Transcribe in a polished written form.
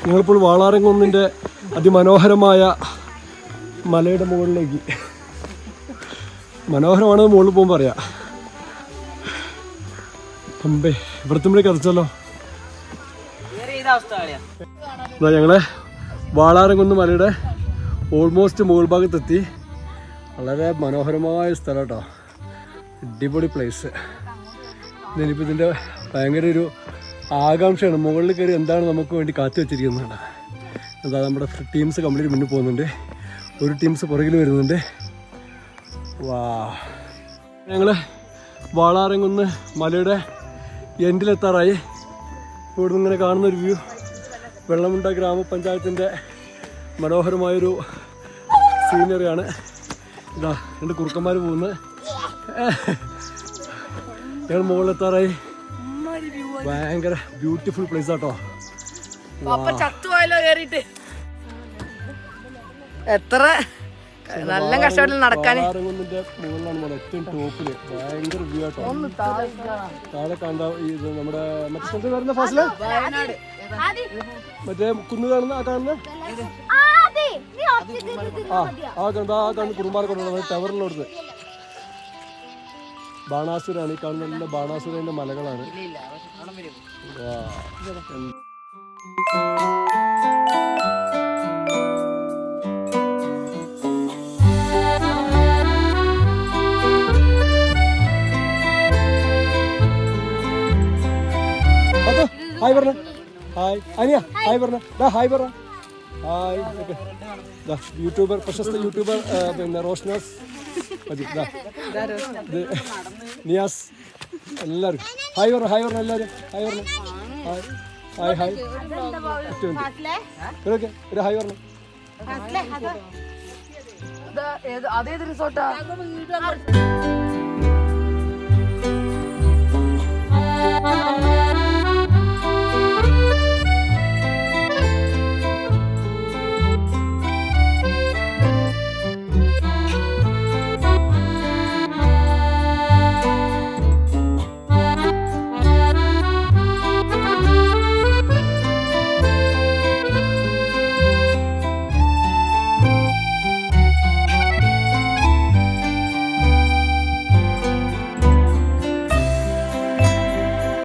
ഞങ്ങളിപ്പോൾ വാളാരംകുന്നിൻ്റെ അതിമനോഹരമായ മലയുടെ മുകളിലേക്ക്, മനോഹരമാണെന്ന് മുകളിൽ പോകുമ്പോൾ പറയാം. അമ്പേ ഇവിടത്തുമ്പോഴേക്ക് അറച്ചല്ലോ. ഞങ്ങളെ വാളാരംകുന്ന് മലയുടെ ഓൾമോസ്റ്റ് മുകൾ ഭാഗത്തെത്തി. വളരെ മനോഹരമായ സ്ഥലം കേട്ടോ, അടിപൊളി പ്ലേസ്. ഇനിയിപ്പോൾ ഇതിൻ്റെ ഭയങ്കര ഒരു ആകാംക്ഷയാണ്, മുകളിൽ കയറി എന്താണ് നമുക്ക് വേണ്ടി കാത്തു വെച്ചിരിക്കുന്നതാണ്. എന്താ നമ്മുടെ ടീംസ് കംപ്ലീറ്റ് മുന്നിൽ പോകുന്നുണ്ട്, ഒരു ടീംസ് പുറകിൽ വരുന്നുണ്ട്. വാ, ഞങ്ങൾ വാളാരംകുന്ന് മലയുടെ എൻഡിലെത്താറായി. ഇവിടുന്ന് ഇങ്ങനെ കാണുന്നൊരു വ്യൂ വെള്ളമുണ്ട ഗ്രാമപഞ്ചായത്തിൻ്റെ മനോഹരമായൊരു സീനറിയാണ്. ഇതാ രണ്ട് കുറുക്കന്മാർ പോകുന്നത്. ഞങ്ങൾ മുകളിലെത്താറായി. ഭയങ്കര ബ്യൂട്ടിഫുൾ പ്ലേസ് ആട്ടോ. എത്ര നല്ല കഷ്ടപ്പെട്ട് നടക്കാൻ. മുകളിലാണ് പോലെ ഏറ്റവും ടോപ്പില് ഭയങ്കര വ്യൂ ആട്ടോ. താഴെ കണ്ട ഇത് നമ്മുടെ മറ്റേ സ്ഥലത്ത് വരുന്ന ഫാസില് മറ്റേ കുന്ന് കാണുന്ന ആ കാണുന്ന കാണുന്ന കുടുംബാർക്കുള്ള ടവറിലോടുത്ത് ബാണാസുരാണ്. ഈ കാണുന്ന നല്ല ബാണാസുരന്റെ മലകളാണ്. ഹായ് പറഞ്ഞ, ഹായ് അനിയ, ഹായ് പറഞ്ഞ, ഹായ് പറഞ്ഞ, ഹായ്. യൂട്യൂബർ, പ്രശസ്ത യൂട്യൂബർ പിന്നെ റോഷ്നാസ് നിയാസ്, എല്ലാവരും ഹായ് പറഞ്ഞ, ഹായ് പറഞ്ഞ, എല്ലാവരും ഹായ് പറഞ്ഞ, ഹായ് ഹായ് ഹായ്. ഓക്കെ ഒരു ഹായ് പറഞ്ഞ. അതേത് റിസോർട്ടാ?